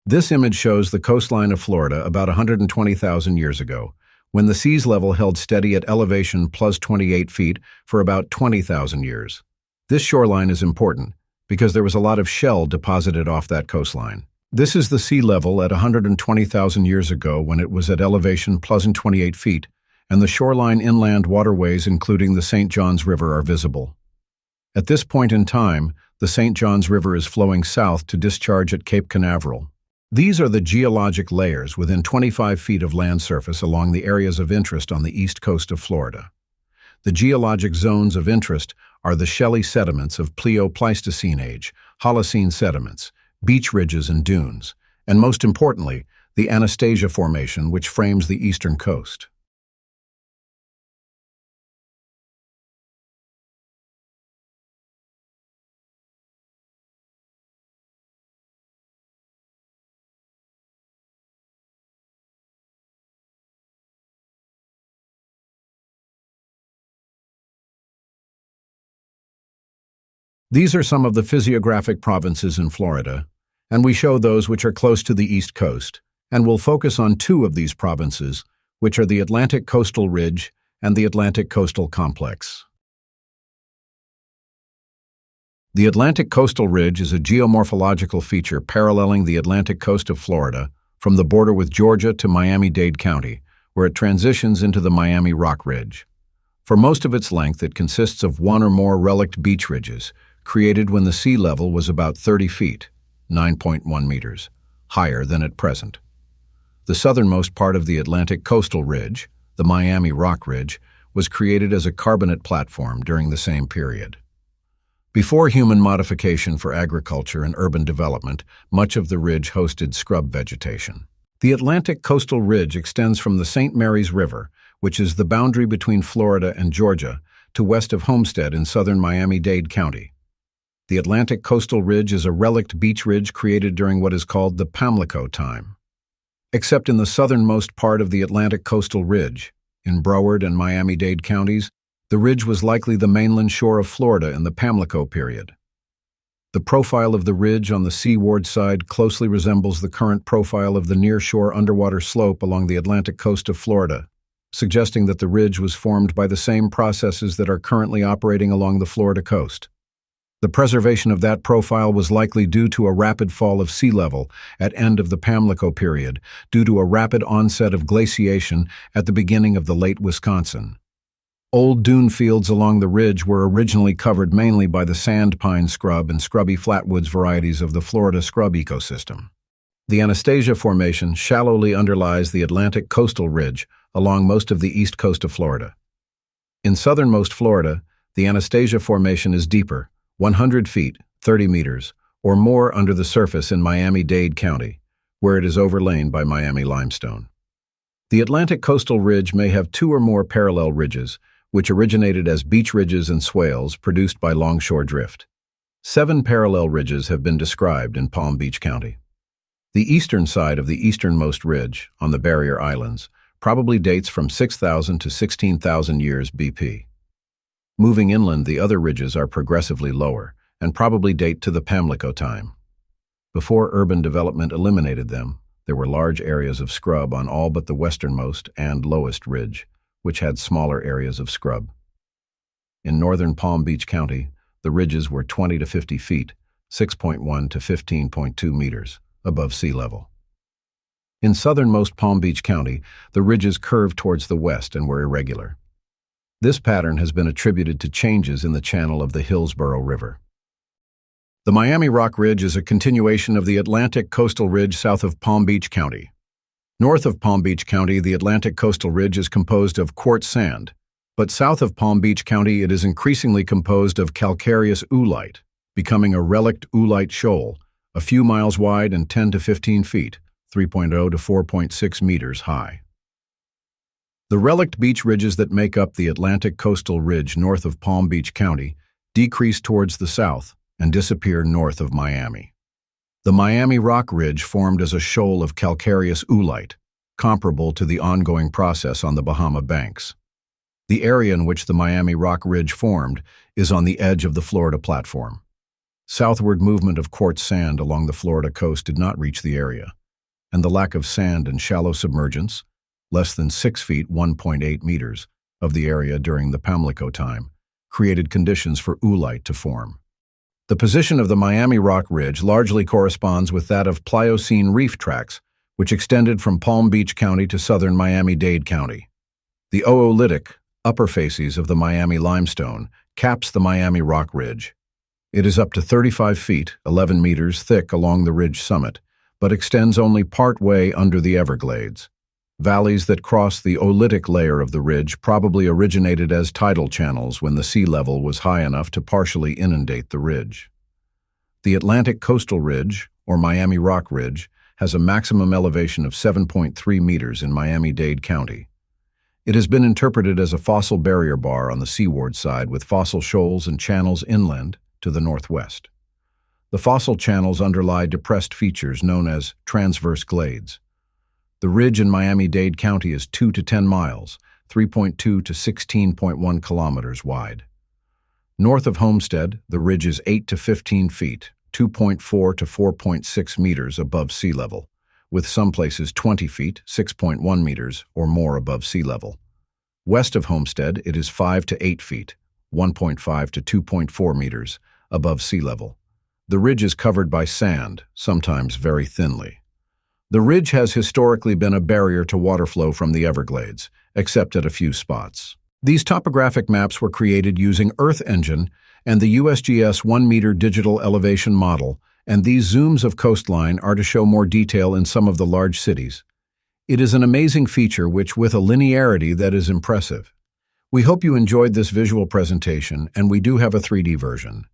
This image shows the coastline of Florida about 120,000 years ago, when the sea's level held steady at elevation plus 28 feet for about 20,000 years. This shoreline is important because there was a lot of shell deposited off that coastline. This is the sea level at 120,000 years ago when it was at elevation plus 28 feet, and the shoreline inland waterways including the St. Johns River are visible. At this point in time, the St. Johns River is flowing south to discharge at Cape Canaveral. These are the geologic layers within 25 feet of land surface along the areas of interest on the east coast of Florida. The geologic zones of interest are the shelly sediments of Pleo-Pleistocene age, Holocene sediments, beach ridges and dunes, and most importantly, the Anastasia Formation which frames the eastern coast. These are some of the physiographic provinces in Florida, and we show those which are close to the east coast, and we'll focus on two of these provinces, which are the Atlantic Coastal Ridge and the Atlantic Coastal Complex. The Atlantic Coastal Ridge is a geomorphological feature paralleling the Atlantic coast of Florida from the border with Georgia to Miami-Dade County, where it transitions into the Miami Rock Ridge. For most of its length, it consists of one or more relict beach ridges, created when the sea level was about 30 feet, 9.1 meters, higher than at present. The southernmost part of the Atlantic Coastal Ridge, the Miami Rock Ridge, was created as a carbonate platform during the same period. Before human modification for agriculture and urban development, much of the ridge hosted scrub vegetation. The Atlantic Coastal Ridge extends from the St. Mary's River, which is the boundary between Florida and Georgia, to west of Homestead in southern Miami-Dade County. The Atlantic Coastal Ridge is a relict beach ridge created during what is called the Pamlico time. Except in the southernmost part of the Atlantic Coastal Ridge, in Broward and Miami-Dade counties, the ridge was likely the mainland shore of Florida in the Pamlico period. The profile of the ridge on the seaward side closely resembles the current profile of the near-shore underwater slope along the Atlantic coast of Florida, suggesting that the ridge was formed by the same processes that are currently operating along the Florida coast. The preservation of that profile was likely due to a rapid fall of sea level at end of the Pamlico period, due to a rapid onset of glaciation at the beginning of the late Wisconsin. Old dune fields along the ridge were originally covered mainly by the sand pine scrub and scrubby flatwoods varieties of the Florida scrub ecosystem. The Anastasia Formation shallowly underlies the Atlantic Coastal Ridge along most of the east coast of Florida. In southernmost Florida, the Anastasia Formation is deeper, 100 feet, 30 meters, or more under the surface in Miami-Dade County, where it is overlain by Miami limestone. The Atlantic Coastal Ridge may have two or more parallel ridges, which originated as beach ridges and swales produced by longshore drift. 7 parallel ridges have been described in Palm Beach County. The eastern side of the easternmost ridge, on the Barrier Islands, probably dates from 6,000 to 16,000 years BP. Moving inland, the other ridges are progressively lower and probably date to the Pamlico time. Before urban development eliminated them, there were large areas of scrub on all but the westernmost and lowest ridge, which had smaller areas of scrub. In northern Palm Beach County, the ridges were 20 to 50 feet, 6.1 to 15.2 meters, above sea level. In southernmost Palm Beach County, the ridges curved towards the west and were irregular. This pattern has been attributed to changes in the channel of the Hillsborough River. The Miami Rock Ridge is a continuation of the Atlantic Coastal Ridge south of Palm Beach County. North of Palm Beach County, the Atlantic Coastal Ridge is composed of quartz sand, but south of Palm Beach County it is increasingly composed of calcareous oolite, becoming a relict oolite shoal, a few miles wide and 10 to 15 feet, 3.0 to 4.6 meters high. The relict beach ridges that make up the Atlantic Coastal Ridge north of Palm Beach County decrease towards the south and disappear north of Miami. The Miami Rock Ridge formed as a shoal of calcareous oolite, comparable to the ongoing process on the Bahama Banks. The area in which the Miami Rock Ridge formed is on the edge of the Florida platform. Southward movement of quartz sand along the Florida coast did not reach the area, and the lack of sand and shallow submergence, less than 6 feet (1.8 meters) of the area during the Pamlico time, created conditions for oolite to form. The position of the Miami Rock Ridge largely corresponds with that of Pliocene reef tracts, which extended from Palm Beach County to southern Miami-Dade County. The oolitic upper facies of the Miami limestone caps the Miami Rock Ridge. It is up to 35 feet (11 meters) thick along the ridge summit, but extends only part way under the Everglades. Valleys that cross the oolitic layer of the ridge probably originated as tidal channels when the sea level was high enough to partially inundate the ridge. The Atlantic Coastal Ridge, or Miami Rock Ridge, has a maximum elevation of 7.3 meters in Miami-Dade County. It has been interpreted as a fossil barrier bar on the seaward side with fossil shoals and channels inland to the northwest. The fossil channels underlie depressed features known as transverse glades. The ridge in Miami-Dade County is 2 to 10 miles, 3.2 to 16.1 kilometers wide. North of Homestead, the ridge is 8 to 15 feet, 2.4 to 4.6 meters above sea level, with some places 20 feet, 6.1 meters, or more above sea level. West of Homestead, it is 5 to 8 feet, 1.5 to 2.4 meters, above sea level. The ridge is covered by sand, sometimes very thinly. The ridge has historically been a barrier to water flow from the Everglades, except at a few spots. These topographic maps were created using Earth Engine and the USGS 1-meter digital elevation model, and these zooms of coastline are to show more detail in some of the large cities. It is an amazing feature with a linearity that is impressive. We hope you enjoyed this visual presentation, and we do have a 3D version.